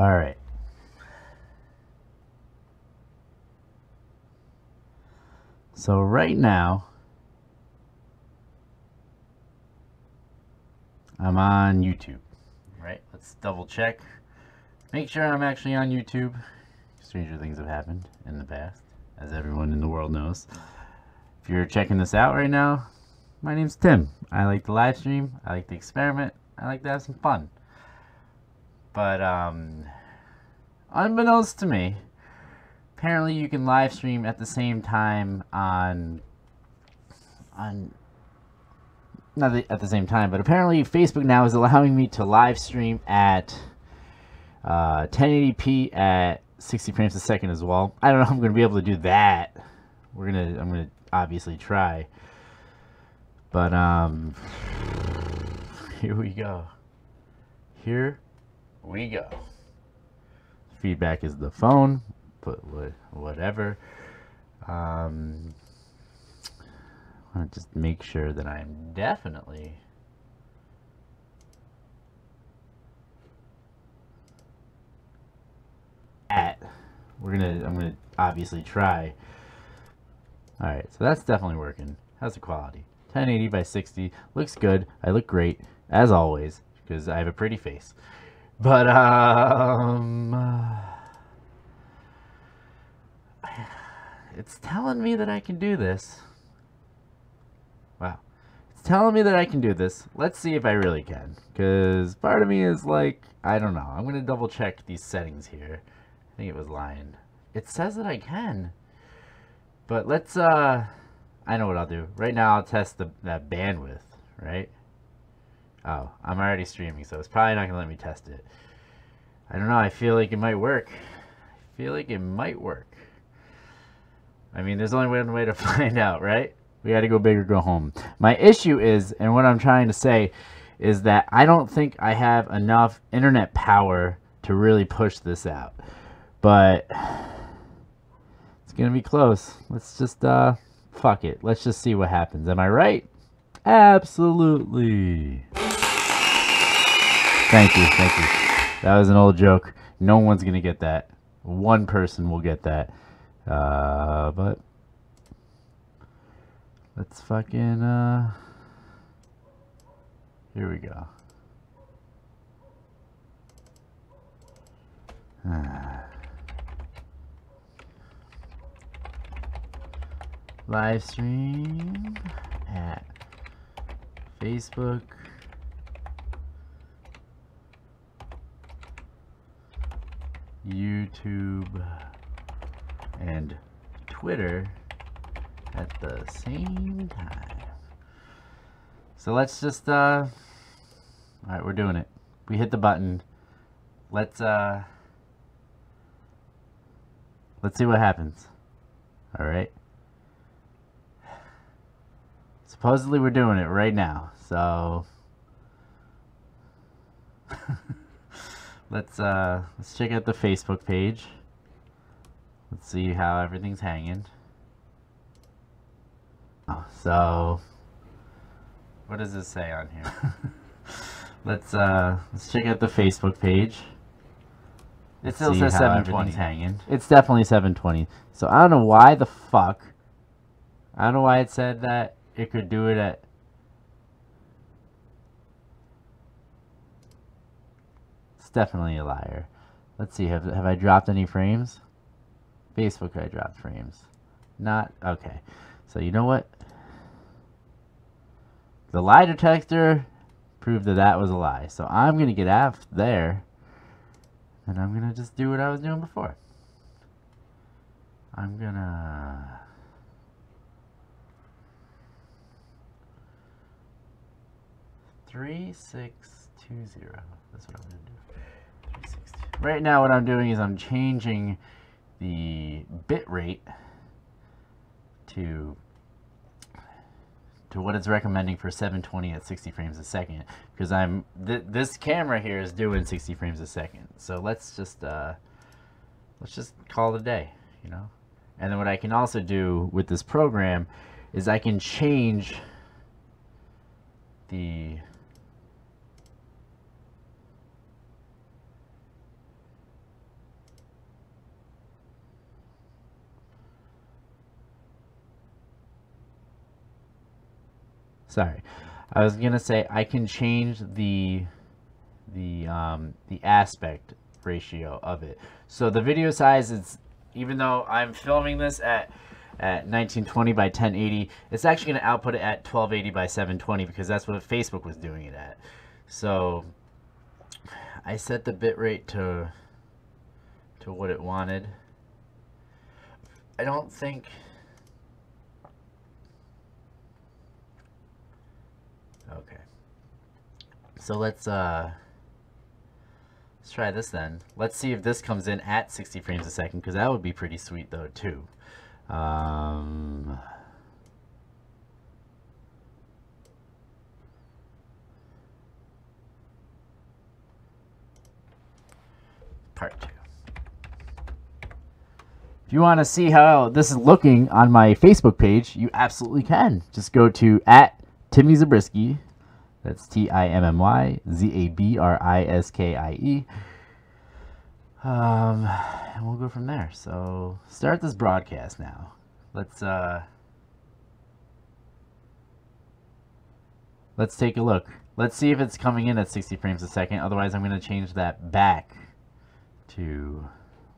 All right. So right now, I'm on YouTube. Right? Let's double check. Make sure I'm actually on YouTube. Stranger things have happened in the past, as everyone in the world knows. If you're checking this out right now, my name's Tim. I like to live stream. I like to experiment. I like to have some fun. But unbeknownst to me, apparently you can live stream at the same time on not at the same time, but apparently Facebook now is allowing me to live stream at 1080p at 60 frames a second as well. I don't know if I'm going to be able to do that. I'm going to obviously try. But here we go. Here we go. Feedback is the phone, but whatever. I want to just make sure that I'm definitely at. I'm gonna obviously try. All right, so that's definitely working. How's the quality? 1080 by 60 looks good. I look great as always because I have a pretty face. But it's telling me that I can do this. Wow. It's telling me that I can do this. Let's see if I really can. Because part of me is like, I don't know. I'm going to double check these settings here. I think it was lying. It says that I can. But let's, I know what I'll do. Right now I'll test that bandwidth, right? Oh, I'm already streaming, so it's probably not going to let me test it. I don't know. I feel like it might work. I feel like it might work. I mean, there's only one way to find out, right? We got to go big or go home. My issue is, and what I'm trying to say, is that I don't think I have enough internet power to really push this out. But it's going to be close. Let's just, fuck it. Let's just see what happens. Am I right? Absolutely. Thank you. Thank you. That was an old joke. No one's going to get that. One person will get that. But let's fucking, here we go. Live stream at Facebook, YouTube, and Twitter at the same time. So let's just, all right, we're doing it. We hit the button. Let's see what happens. All right. Supposedly we're doing it right now. So let's check out the Facebook page. Let's see how everything's hanging. So what does this say on here? let's check out the Facebook page. It still says 720 hanging. It's definitely 720. So I don't know why the fuck. I don't know why it said that it could do it at. It's definitely a liar. Let's see. Have I dropped any frames? Facebook, I dropped frames. Not okay. So you know what? The lie detector proved that that was a lie. So I'm gonna get out there, and I'm gonna just do what I was doing before. I'm gonna. 3620. That's what I'm gonna do. 360. Right now, what I'm doing is I'm changing the bit rate to what it's recommending for 720 at 60 frames a second, because this camera here is doing 60 frames a second. So let's just call it a day, you know. And then what I can also do with this program is I can change the Sorry, I was gonna say I can change the aspect ratio of it. So the video size is, even though I'm filming this at 1920 by 1080, it's actually going to output it at 1280 by 720 because that's what Facebook was doing it at. So I set the bitrate to what it wanted. I don't think. Okay. So let's try this then. Let's see if this comes in at 60 frames a second, because that would be pretty sweet though too. Part 2. If you want to see how this is looking on my Facebook page, you absolutely can. Just go to @TimmyZabriskie. That's TimmyZabriskie. And we'll go from there. So start this broadcast now. Let's take a look. Let's see if it's coming in at 60 frames a second. Otherwise, I'm going to change that back to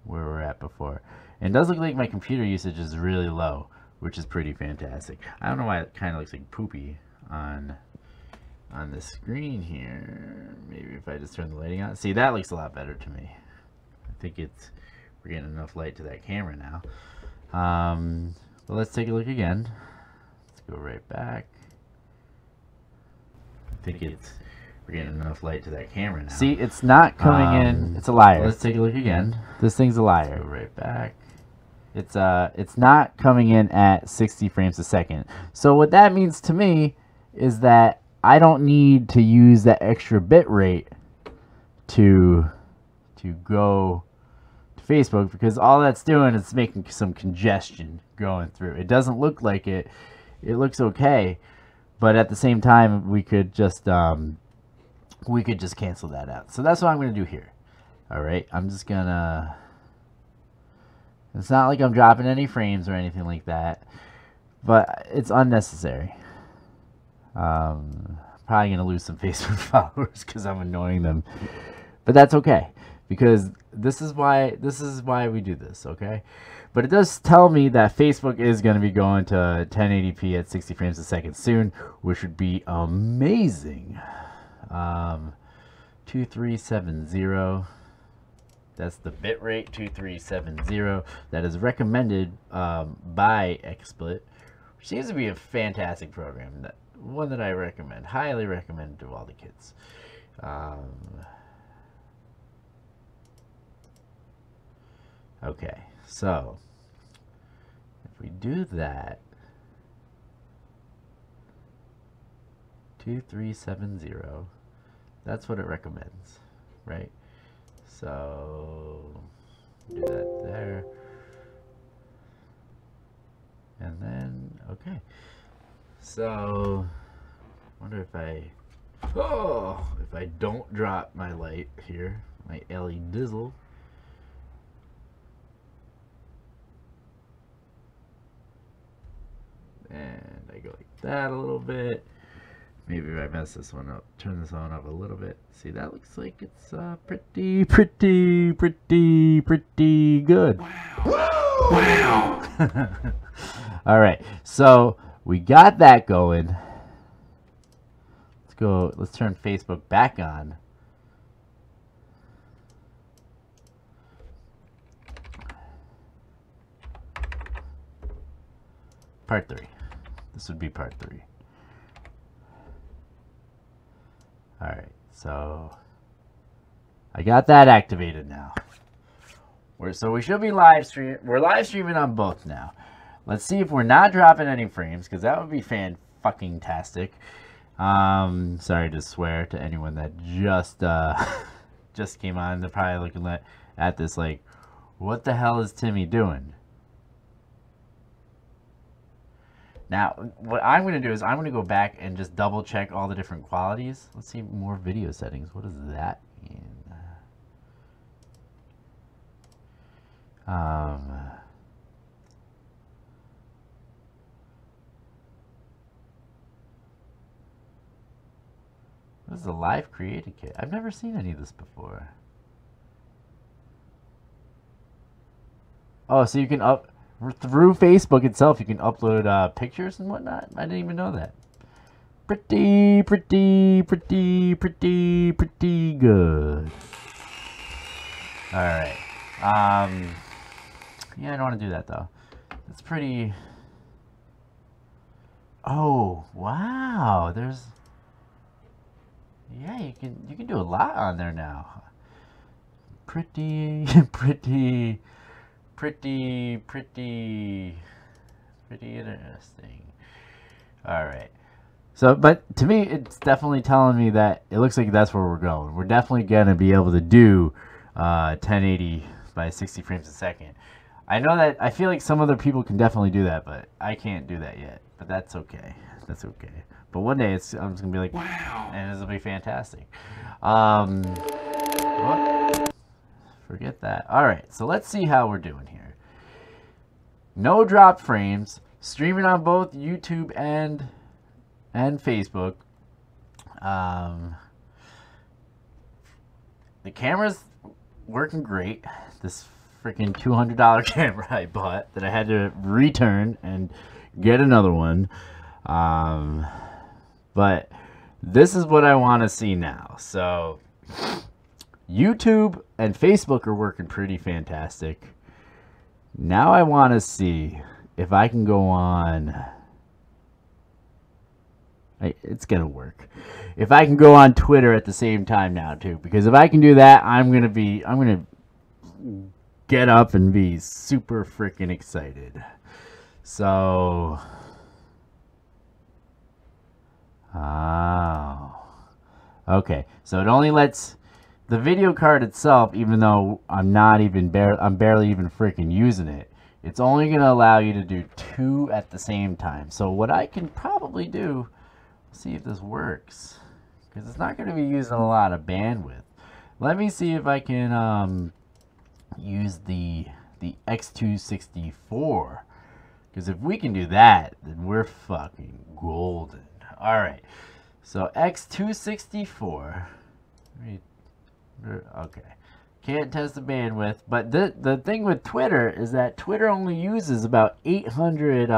where we're at before. And it does look like my computer usage is really low, which is pretty fantastic. I don't know why it kind of looks like poopy on the screen here. Maybe if I just turn the lighting on. See, that looks a lot better to me. I think we're getting enough light to that camera now. But let's take a look again. Let's go right back. I think we're getting enough light to that camera now. See, it's not coming in. It's a liar. Let's take a look again. This thing's a liar. Go right back. It's not coming in at 60 frames a second. So what that means to me is that I don't need to use that extra bit rate to go to Facebook, because all that's doing is making some congestion going through. It doesn't look like it. It looks okay, but at the same time, we could just cancel that out. So that's what I'm going to do here. All right, I'm just gonna. It's not like I'm dropping any frames or anything like that, but it's unnecessary. Probably gonna lose some Facebook followers because I'm annoying them, but that's okay, because this is why we do this, okay? But it does tell me that Facebook is going to be going to 1080p at 60 frames a second soon, which would be amazing. 2370. That's the bitrate, 2370. That is recommended by XSplit, which seems to be a fantastic program. One that I recommend, highly recommend to all the kids. Okay, so if we do that, 2370, that's what it recommends, right? So do that there, and then okay. So I wonder if I don't drop my light here, my LED dizzle. And I go like that a little bit. Maybe if I mess this one up, turn this one up a little bit. See, that looks like it's pretty good. Wow. All right, so we got that going. Let's turn Facebook back on. Part 3. This would be part 3. Alright, so I got that activated now. So we should be live streaming. We're live streaming on both now. Let's see if we're not dropping any frames, because that would be fan-fucking-tastic. Sorry to swear to anyone that just came on. They're probably looking at this like, what the hell is Timmy doing? Now, what I'm going to do is I'm going to go back and just double check all the different qualities. Let's see, more video settings. What does that mean? This is a live created kit. I've never seen any of this before. Oh, so you can through Facebook itself, you can upload pictures and whatnot. I didn't even know that. Pretty good. All right. Yeah, I don't want to do that though. It's pretty. Oh wow, there's. Yeah, you can do a lot on there now. Pretty interesting. All right. So, but to me, it's definitely telling me that it looks like that's where we're going. We're definitely gonna be able to do 1080 by 60 frames a second. I know that I feel like some other people can definitely do that, but I can't do that yet. But that's okay. That's okay. But one day I'm just gonna be like, wow, and this will be fantastic. Forget that. All right, so let's see how we're doing here. No drop frames, streaming on both YouTube and Facebook. The camera's working great. This freaking $200 camera I bought that I had to return and get another one. But this is what I want to see now. So YouTube and Facebook are working pretty fantastic. Now I want to see if I can go on. It's gonna work. If I can go on Twitter at the same time now too, because if I can do that, I'm gonna get up and be super freaking excited. So, okay. So it only lets the video card itself, even though I'm barely even freaking using it. It's only gonna allow you to do 2 at the same time. So what I can probably do. See if this works, because it's not going to be using a lot of bandwidth. Let me see if I can use the X264, because if we can do that, then we're fucking golden. All right, so X264. Okay, can't test the bandwidth, but the thing with Twitter is that Twitter only uses about 800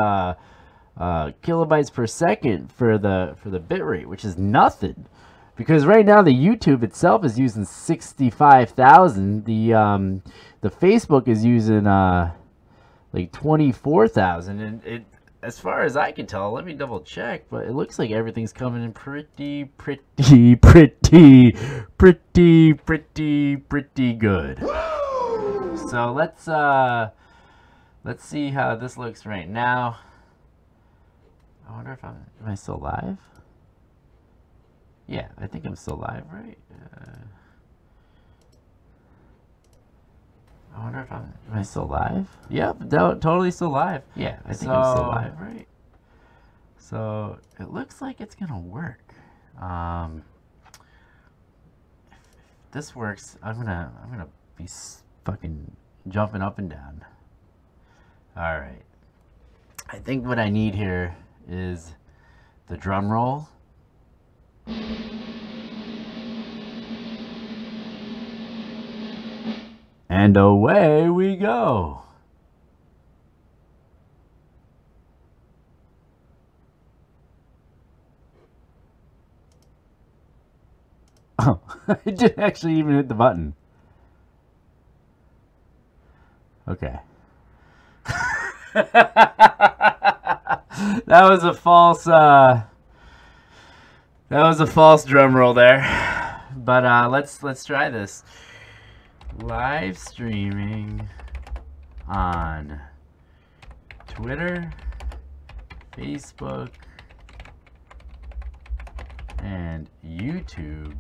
kilobytes per second for the bitrate, which is nothing, because right now the YouTube itself is using 65,000. The Facebook is using like 24,000, and it, as far as I can tell, let me double check, but it looks like everything's coming in pretty good. So let's see how this looks right now. I wonder if am I still live? Yeah, I think I'm still live, right? I wonder if am I still live? Yep, totally still live. Yeah, I think I'm still live, right? So it looks like it's gonna work. If this works, I'm gonna be fucking jumping up and down. All right, I think what I need here is the drum roll. And away we go. Oh, I didn't actually even hit the button. Okay. That was a false drum roll there. But let's try this. Live streaming on Twitter, Facebook, and YouTube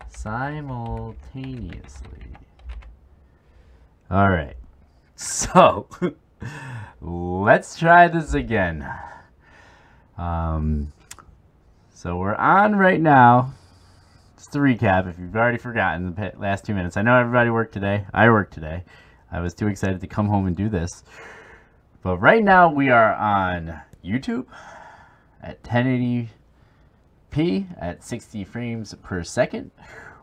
simultaneously. All right. So let's try this again. So we're on right now. Just to recap, if you've already forgotten the last 2 minutes. I know everybody worked today. I worked today. I was too excited to come home and do this. But right now we are on YouTube at 1080p 1080p at 60 frames per second.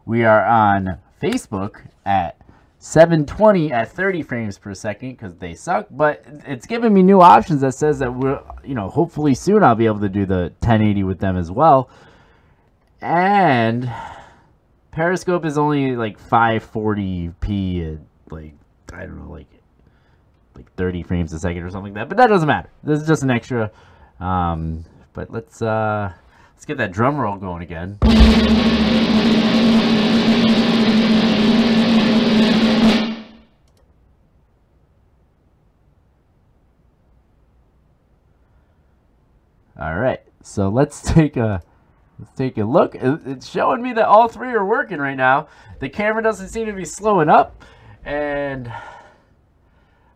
We are on Facebook at 720 at 30 frames per second because they suck, but it's giving me new options that says that we're, you know, hopefully soon I'll be able to do the 1080 with them as well. And Periscope is only like 540p at like, I don't know, like 30 frames a second or something like that, but that doesn't matter. This is just an extra. But let's get that drum roll going again. All right, so let's take a look. It's showing me that all three are working right now. The camera doesn't seem to be slowing up, and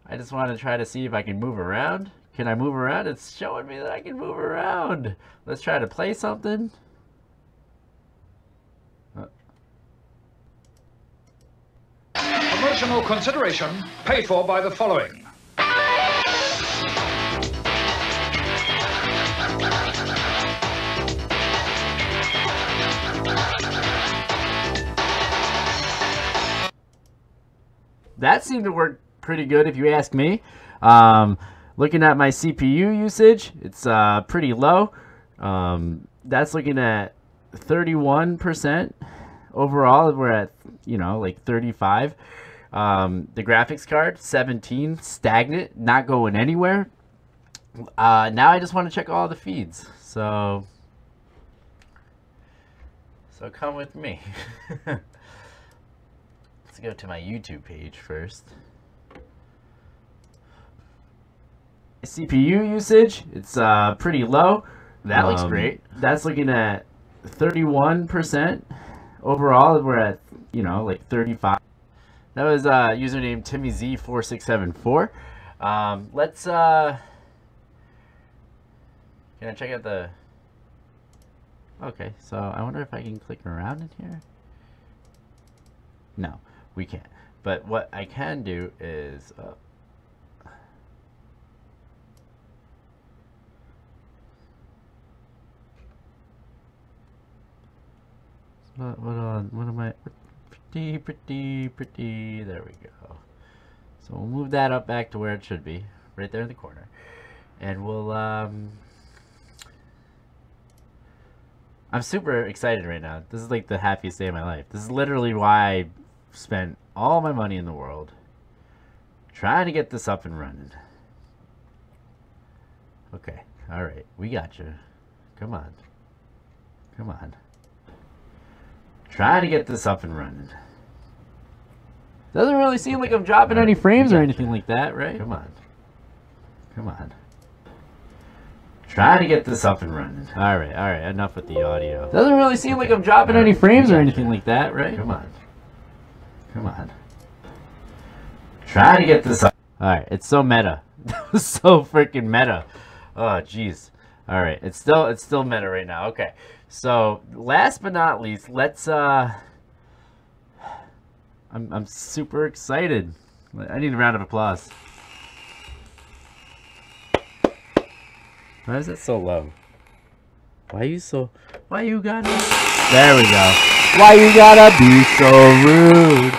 I just want to try to see if I can move around. Can I move around? It's showing me that I can move around. Let's try to play something. Promotional consideration paid for by the following. That seemed to work pretty good if you ask me. Looking at my CPU usage, it's pretty low. That's looking at 31%. Overall, we're at, you know, like 35. The graphics card, 17, stagnant, not going anywhere. Now I just want to check all the feeds. So come with me. Let's go to my YouTube page first. CPU usage, it's pretty low. That looks great. That's looking at 31%. Overall, we're at, you know, like 35. That was username TimmyZ4674. Let's can I check out the... Okay, so I wonder if I can click around in here. No, we can't. But what I can do is what am I? Pretty. There we go. So we'll move that up back to where it should be, right there in the corner, and we'll. I'm super excited right now. This is like the happiest day of my life. This is literally why I spent all my money in the world trying to get this up and running. Okay. All right. We got you. Come on. Come on. Try to get this up and running. Doesn't really seem like I'm dropping any frames or anything like that, right? Come on. Come on. Try to get this up and running. All right, enough with the audio. Doesn't really seem like I'm dropping any frames or anything like that, right? Come on. Come on. Try to get this up. All right, it's so meta. So freaking meta. Oh, jeez. All right, it's still meta right now. Okay, so last but not least, let's I'm super excited. I need a round of applause. Why is it so low? Why you gotta... There we go. Why you gotta be so rude?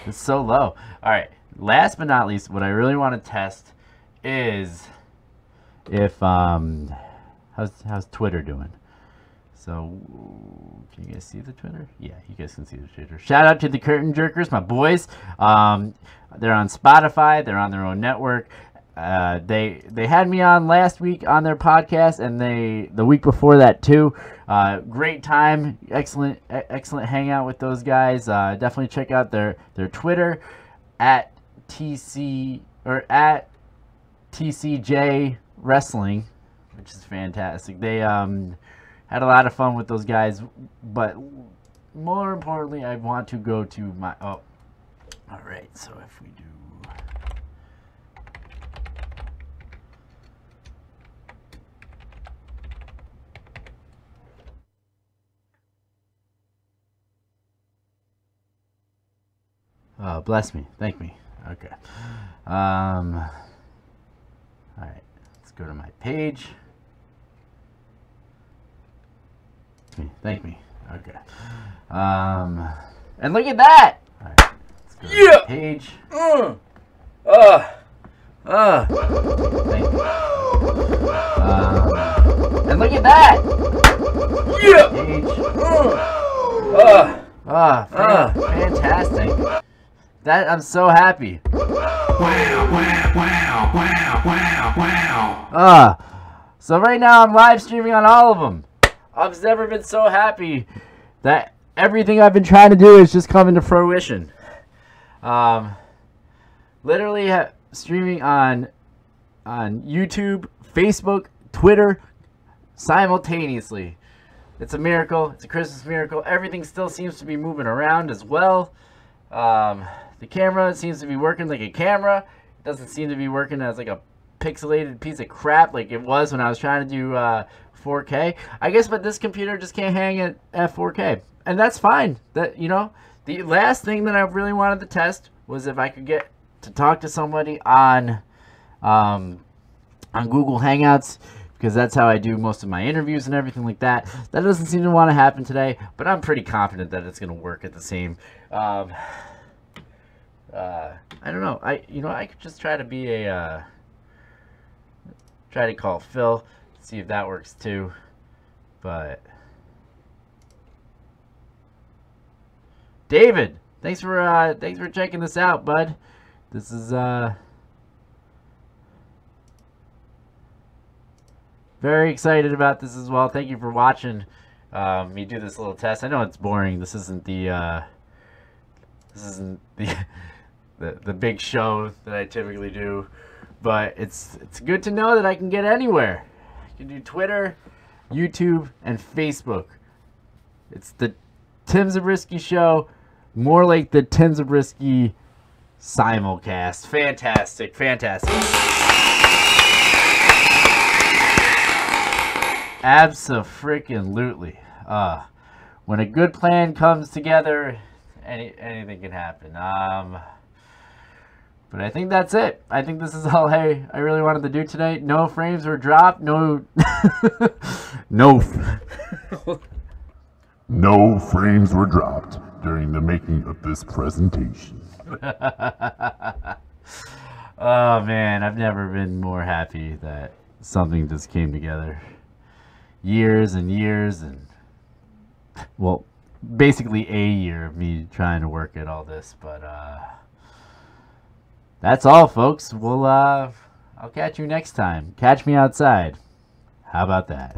It's so low. Alright, last but not least, what I really want to test is if, how's Twitter doing? So, can you guys see the Twitter? Yeah, you guys can see the Twitter. Shout out to the Curtain Jerkers, my boys. They're on Spotify. They're on their own network. They had me on last week on their podcast, and the week before that too. Great time, excellent hangout with those guys. Definitely check out their Twitter at TCJ Wrestling, which is fantastic. They had a lot of fun with those guys, but more importantly, I want to go to my... Oh, all right. So if we do... Oh, bless me. Thank me. Okay. All right. Let's go to my page. Thank me. Thank me. Okay. And look at that! Alright. Let's go to the page. Thank you. And look at that! Page. Fantastic. That, I'm so happy. Wow. So right now I'm live streaming on all of them. I've never been so happy that everything I've been trying to do is just coming to fruition. Literally streaming on YouTube, Facebook, Twitter, simultaneously. It's a miracle. It's a Christmas miracle. Everything still seems to be moving around as well. The camera seems to be working like a camera. It doesn't seem to be working as like a pixelated piece of crap like it was when I was trying to do 4K. I guess, but this computer just can't hang at 4K, and that's fine. That, you know, the last thing that I really wanted to test was if I could get to talk to somebody on Google Hangouts, because that's how I do most of my interviews and everything like that. That doesn't seem to want to happen today, but I'm pretty confident that it's going to work at the same. I don't know. I could just try to be a try to call Phil, see if that works too. But David, thanks for checking this out, bud. This is very excited about this as well. Thank you for watching me do this little test. I know it's boring. This isn't the the big show that I typically do, but it's good to know that I can get anywhere. I can do Twitter, YouTube, and Facebook. It's the Tim Zabriskie Show, more like the Tim Zabriskie simulcast. Fantastic, fantastic. Abso-freaking-lutely. When a good plan comes together, anything can happen. But I think that's it. I think this is all I really wanted to do today. No frames were dropped. No No frames were dropped during the making of this presentation. Oh man, I've never been more happy that something just came together. Years and years, and well, basically a year of me trying to work at all this, but that's all, folks. I'll catch you next time. Catch me outside. How about that?